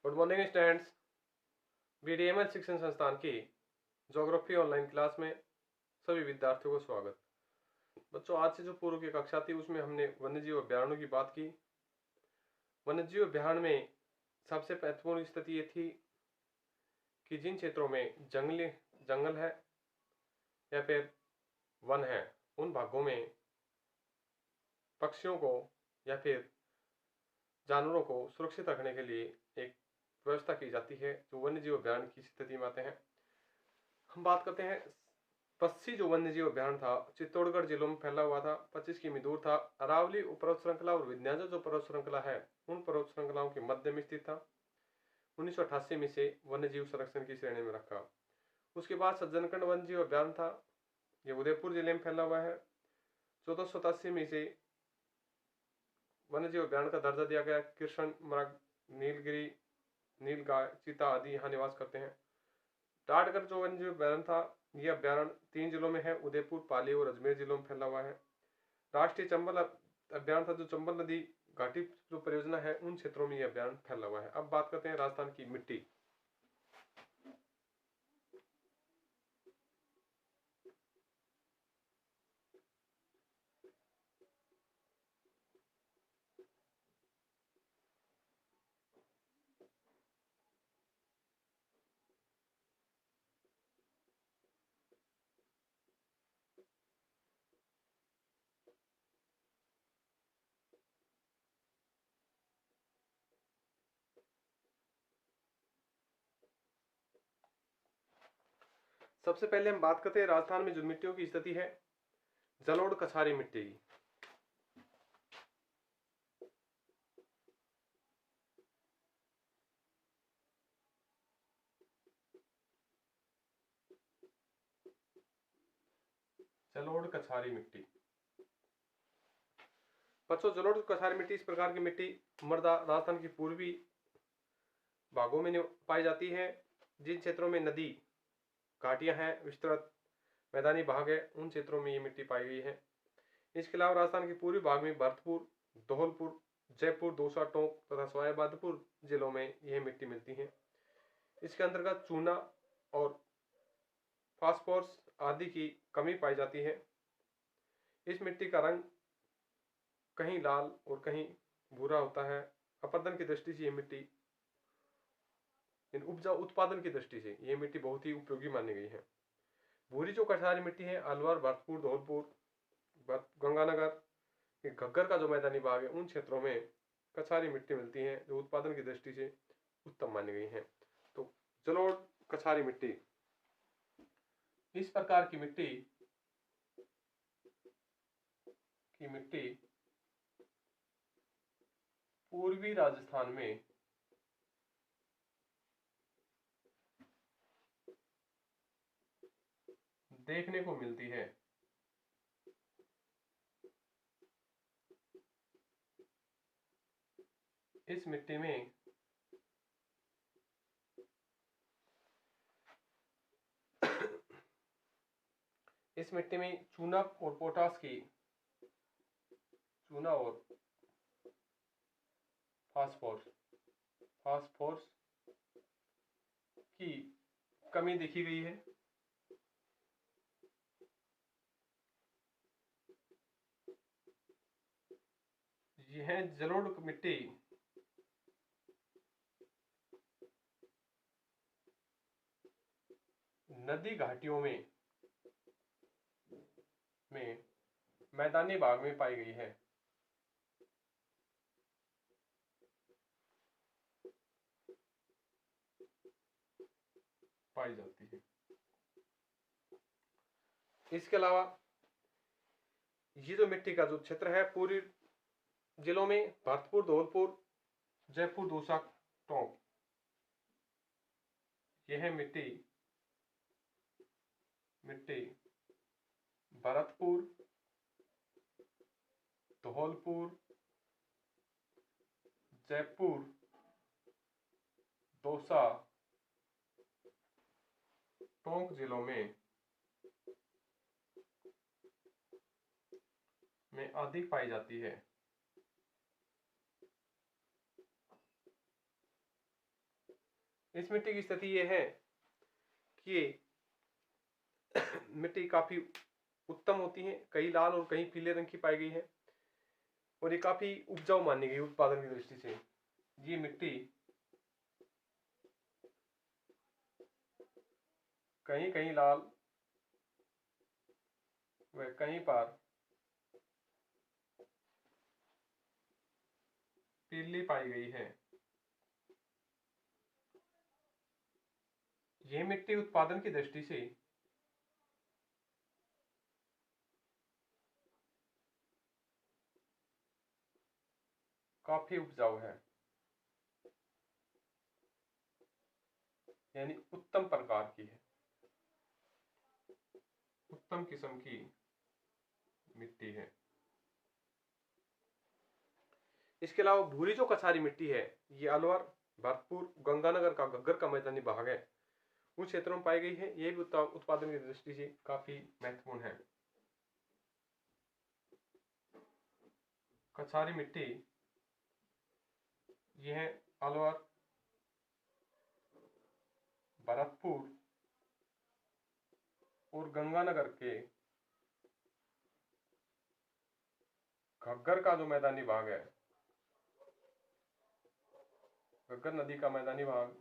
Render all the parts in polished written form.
Good morning students. बीडीएमएल शिक्षण संस्थान की ज्योग्राफी ऑनलाइन क्लास में सभी विद्यार्थियों को स्वागत। बच्चों, आज से जो पूर्व की कक्षा थी उसमें हमने वन्यजीव अभ्यारण्यों की बात की। वन्यजीव अभ्यारण्य में सबसे महत्वपूर्ण स्थिति ये थी कि जिन क्षेत्रों में जंगल है या फिर वन है, उन भागों में पक्षियों को या फिर जानवरों को सुरक्षित रखने के लिए एक व्यवस्था की जाती है जो वन्यजीव अभ्यारण्य की स्थिति में आते हैं। हम बात करते हैं पश्चिमी जो वन्यजीव अभ्यारण्य था चित्तौड़गढ़ जिलों में फैला हुआ था, 25 किमी दूर था। अरावली पर्वत श्रृंखला और विंध्याचल जो पर्वत श्रृंखला है उन पर्वत श्रृंखलाओं के मध्य में स्थित था। 1988 में से वन्यजीव संरक्षण की श्रेणी में रखा। उसके बाद सज्जनखंड वन्यजीव अभ्यारण्य था, यह उदयपुर जिले में फैला हुआ है। 1487 में से वन्यजीव अभ्यारण्य का दर्जा दिया गया। कृष्ण मृग, नीलगिरी, नीलगाय, चीता आदि यहाँ निवास करते हैं। टाटगढ़ जो वन्यजीव अभ्यारण्य था, यह अभ्यारण्य 3 जिलों में है, उदयपुर, पाली और अजमेर जिलों में फैला हुआ है। राष्ट्रीय चंबल अभ्यारण्य था जो चंबल नदी घाटी जो परियोजना है उन क्षेत्रों में यह अभ्यारण्य फैला हुआ है। अब बात करते हैं राजस्थान की मिट्टी। सबसे पहले हम बात करते हैं राजस्थान में जो मिट्टियों की स्थिति है, जलोढ़ कछारी मिट्टी की। जलोढ़ कछारी मिट्टी बच्चों, जलोढ़ कछारी मिट्टी इस प्रकार की मिट्टी मृदा राजस्थान की पूर्वी भागों में पाई जाती है। जिन क्षेत्रों में नदी घाटियां हैं, विस्तृत मैदानी भाग है, उन क्षेत्रों में ये मिट्टी पाई गई है। इसके अलावा राजस्थान के पूर्वी भाग में भरतपुर, धौलपुर, जयपुर, दौसा, टोंक तथा सवाईमाधोपुर जिलों में यह मिट्टी मिलती है। इसके अंतर्गत चूना और फास्फोरस आदि की कमी पाई जाती है। इस मिट्टी का रंग कहीं लाल और कहीं भूरा होता है। अपर्दन की दृष्टि से यह मिट्टी, उपजा उत्पादन की दृष्टि से यह मिट्टी बहुत ही उपयोगी मानी गई है। भूरी जो कछारी मिट्टी है, अलवर, भरतपुर, धौलपुर, गंगानगर, घग्गर का जो मैदानी भाग है, उन क्षेत्रों में कछारी मिट्टी मिलती है जो उत्पादन की दृष्टि से उत्तम मानी गई है। तो जलोढ़ कछारी मिट्टी, इस प्रकार की मिट्टी पूर्वी राजस्थान में देखने को मिलती है। इस मिट्टी में चूना और पोटास की, चूना और फास्फोरस की कमी देखी गई है। यह जलोढ़ मिट्टी नदी घाटियों में मैदानी भाग में पाई गई है। पाई जाती है। इसके अलावा ये जो मिट्टी का जो क्षेत्र है पूरी जिलों में भरतपुर, धौलपुर, जयपुर, दौसा, टोंक, यह मिट्टी भरतपुर, धौलपुर, जयपुर, दौसा, टोंक जिलों में अधिक पाई जाती है। इस मिट्टी की स्थिति ये है कि मिट्टी काफी उत्तम होती है, कई लाल और कई पीले रंग की पाई गई है और ये काफी उपजाऊ मानी गई उत्पादन की दृष्टि से। ये मिट्टी कहीं कहीं लाल व कहीं पर पीली पाई गई है। यह मिट्टी उत्पादन की दृष्टि से काफी उपजाऊ है, यानी उत्तम प्रकार की है, उत्तम किस्म की मिट्टी है। इसके अलावा भूरी जो कछारी मिट्टी है, ये अलवर, भरतपुर, गंगानगर का घग्गर का मैदानी भाग है, उन क्षेत्रों में पाई गई है। ये भी उत्पादन की दृष्टि से काफी महत्वपूर्ण है। कछारी मिट्टी यह अलवर, भरतपुर और गंगानगर के घग्गर का जो मैदानी भाग है, घग्गर नदी का मैदानी भाग,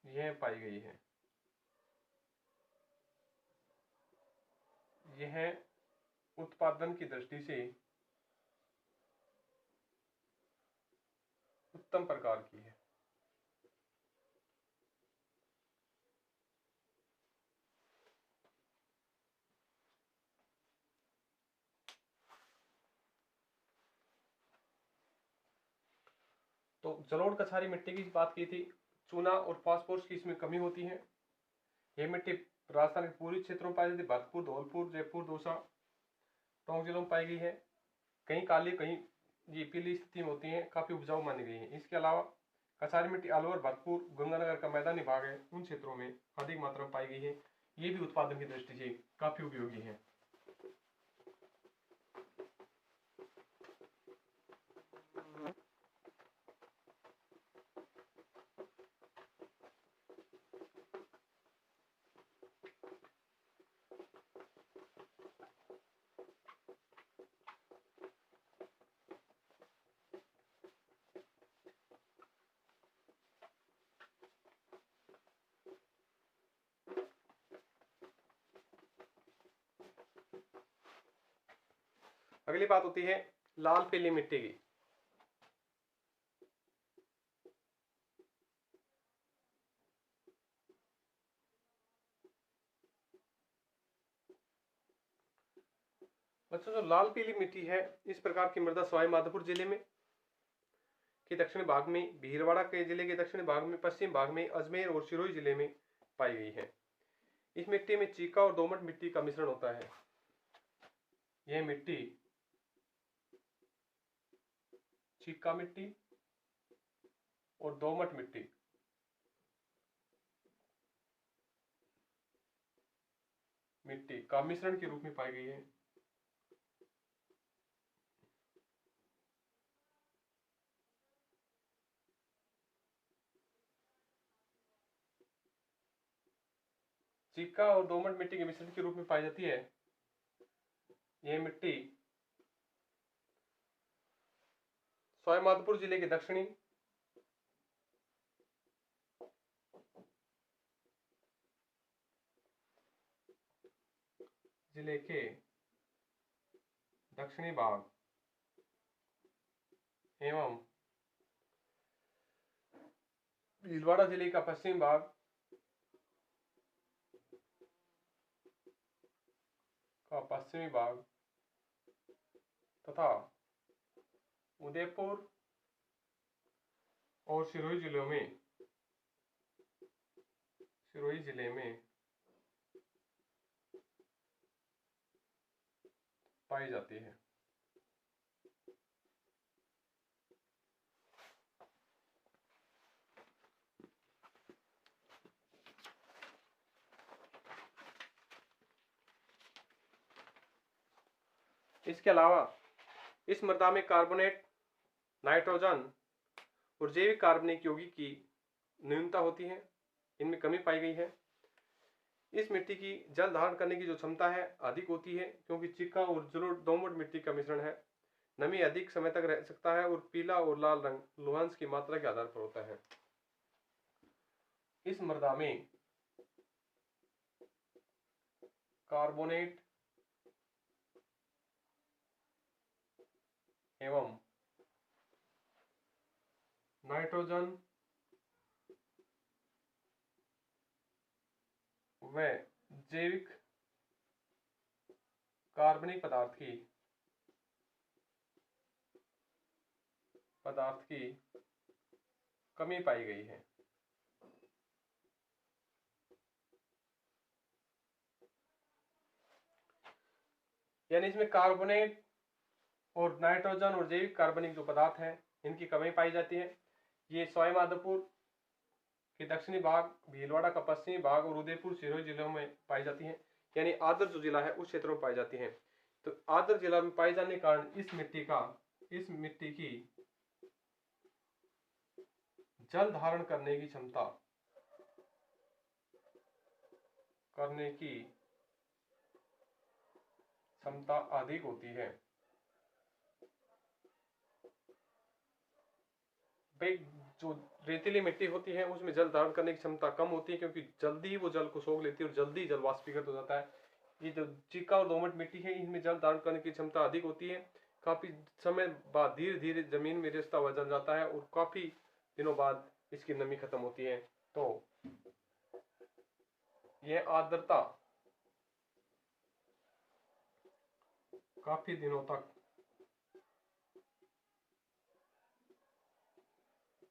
यह पाई गई है। यह उत्पादन की दृष्टि से उत्तम प्रकार की है। तो जलोढ़ कछारी मिट्टी की बात की थी। चूना और फास्फोरस की इसमें कमी होती है। यह मिट्टी राजस्थान के पूर्वी क्षेत्रों में पाई जाती है। भरतपुर, धौलपुर, जयपुर, दौसा, टोंक जिलों में पाई गई है। कहीं काली कहीं ये पीली स्थिति में होती है, काफी उपजाऊ मानी गई है। इसके अलावा कछारी मिट्टी अलवर, भरतपुर, गंगानगर का मैदानी भाग है, उन क्षेत्रों में अधिक मात्रा में पाई गई है। ये भी उत्पादन की दृष्टि से काफी उपयोगी है। अगली बात होती है लाल पीली मिट्टी की। बच्चों, जो लाल पीली मिट्टी है, इस प्रकार की मृदा सवाई माधोपुर जिले में के दक्षिणी भाग में, भीलवाड़ा के जिले के दक्षिणी भाग में, पश्चिम भाग में, अजमेर और सिरोही जिले में पाई गई है। इस मिट्टी में चीका और दोमट मिट्टी का मिश्रण होता है। यह मिट्टी चीका मिट्टी और दोमट मिट्टी का मिश्रण के रूप में पाई गई है। चीका और दोमट मिट्टी के मिश्रण के रूप में पाई जाती है। यह मिट्टी सवाई माधोपुर जिले के दक्षिणी जिले के दक्षिणी भाग एवं भीलवाड़ा जिले का पश्चिम भाग का पश्चिमी भाग तथा उदयपुर और सिरोही जिले में पाई जाती है। इसके अलावा इस मृदा में कार्बोनेट, नाइट्रोजन और जैविक कार्बनिक यौगिक की न्यूनता होती है, इनमें कमी पाई गई है। इस मिट्टी की जल धारण करने की जो क्षमता है अधिक होती है, क्योंकि चिक्का और जलोढ़ दोमट मिट्टी का मिश्रण है। नमी अधिक समय तक रह सकता है और पीला और लाल रंग लोहांश की मात्रा के आधार पर होता है। इस मृदा में कार्बोनेट एवं नाइट्रोजन व जैविक कार्बनिक पदार्थ की कमी पाई गई है। यानी इसमें कार्बोनेट और नाइट्रोजन और जैविक कार्बनिक जो पदार्थ हैं इनकी कमी पाई जाती है। ये सवाई माधोपुर के दक्षिणी भाग, भीलवाड़ा का पश्चिमी भाग और उदयपुर सिरोही जिलों में पाई जाती है। यानी आदर जो जिला है उस क्षेत्र में पाई जाती है। तो आदर जिला में पाए जाने के कारण इस मिट्टी की जल धारण करने की क्षमता अधिक होती है। भाई जो रेतीली मिट्टी होती है उसमें जल धारण करने की क्षमता कम होती है, क्योंकि जल्दी ही वो जल को सोख लेती है और जल्दी जल वाष्पीकृत हो जाता है। ये जो चिक्का और दोमट मिट्टी है इनमें जल धारण करने की क्षमता अधिक होती है। काफी समय बाद धीरे धीरे जमीन में रिसता हुआ जल जाता है और काफी दिनों बाद इसकी नमी खत्म होती है। तो यह आर्द्रता काफी दिनों तक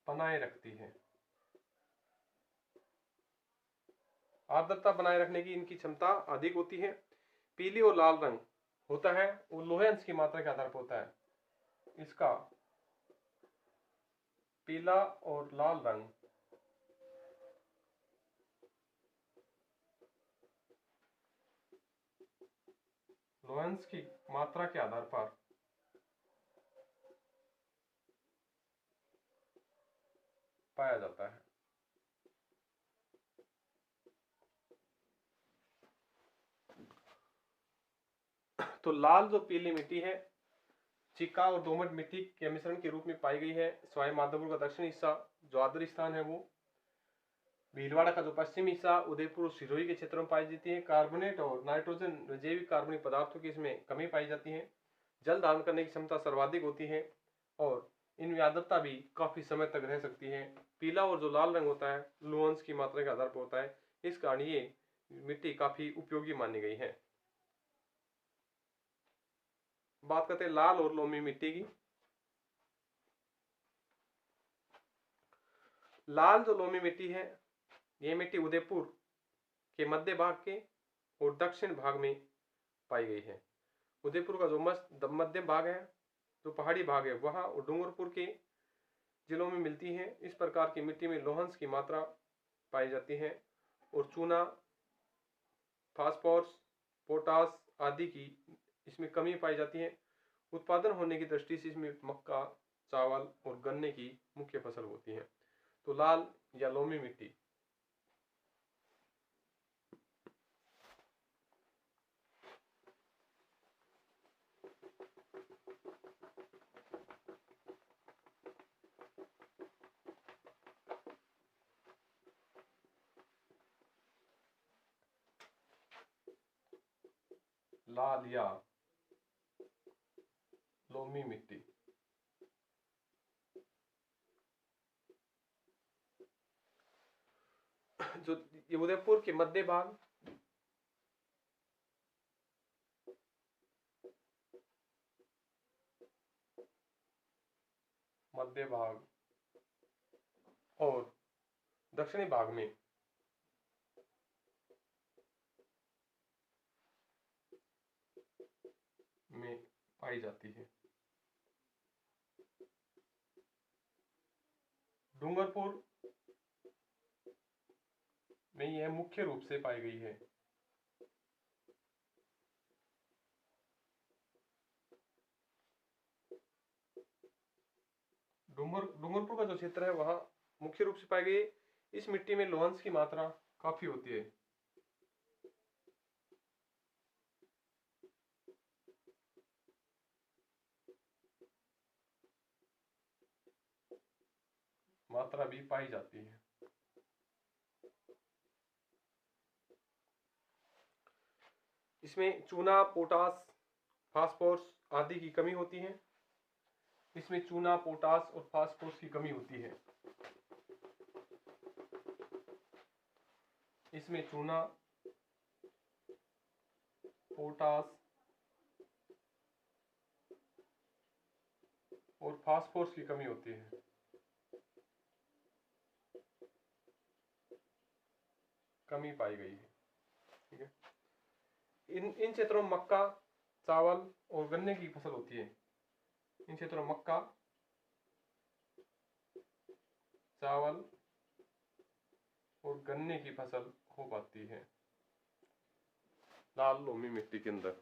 बनाए रखती है। आर्द्रता बनाए रखने की इनकी क्षमता अधिक होती है। पीली और लाल रंग होता है वो लोहे अंश की मात्रा के आधार पर होता है। इसका पीला और लाल रंग लोहे अंश की मात्रा के आधार पर पाया जाता है। तो लाल जो पीली मिट्टी है चिक्का और दोमट मिट्टी के मिश्रण के रूप में पाई गई है। सवाई माधोपुर का दक्षिणी हिस्सा जो आर्द्र स्थान है वो, भीलवाड़ा का जो पश्चिमी हिस्सा, उदयपुर सिरोही के क्षेत्र में पाई जाती है। कार्बोनेट और नाइट्रोजन जैविक कार्बनिक पदार्थों की इसमें कमी पाई जाती है। जल धारण करने की क्षमता सर्वाधिक होती है और इनमें आर्द्रता भी काफी समय तक रह सकती है। पीला और जो लाल रंग होता है लोह अंश की मात्रा के आधार पर होता है। इस कारण ये मिट्टी काफी उपयोगी मानी गई है। बात करते हैं लाल और लोमी मिट्टी की। लाल जो लोमी मिट्टी है ये मिट्टी उदयपुर के मध्य भाग के और दक्षिण भाग में पाई गई है। उदयपुर का जो मध्य भाग है, जो पहाड़ी भाग है, वहां और डूंगरपुर के जिलों में मिलती है। इस प्रकार की मिट्टी में लोहंस की मात्रा पाई जाती है और चूना, फास्फोरस, पोटास आदि की इसमें कमी पाई जाती है। उत्पादन होने की दृष्टि से इसमें मक्का, चावल और गन्ने की मुख्य फसल होती है। तो लाल या लोमी मिट्टी। लाल या लोमी मिट्टी जो ये उदयपुर के मध्य भाग, और दक्षिणी भाग में पाई जाती है। डूंगरपुर में यह मुख्य रूप से पाई गई है। डूंगरपुर का जो क्षेत्र है वहाँ मुख्य रूप से पाई गई। इस मिट्टी में लोहंस की मात्रा काफी होती है। मात्रा भी पाई जाती है। इसमें चूना, पोटास, फास्फोरस आदि की कमी होती है। इसमें चूना, पोटास और फास्फोरस की कमी होती है। इसमें चूना, पोटास और फास्फोरस की कमी होती है। कमी पाई गई है। ठीक है। इन क्षेत्रों में मक्का, चावल और गन्ने की फसल होती है। इन क्षेत्रों में मक्का, चावल और गन्ने की फसल हो पाती है लाल लोमी मिट्टी के अंदर।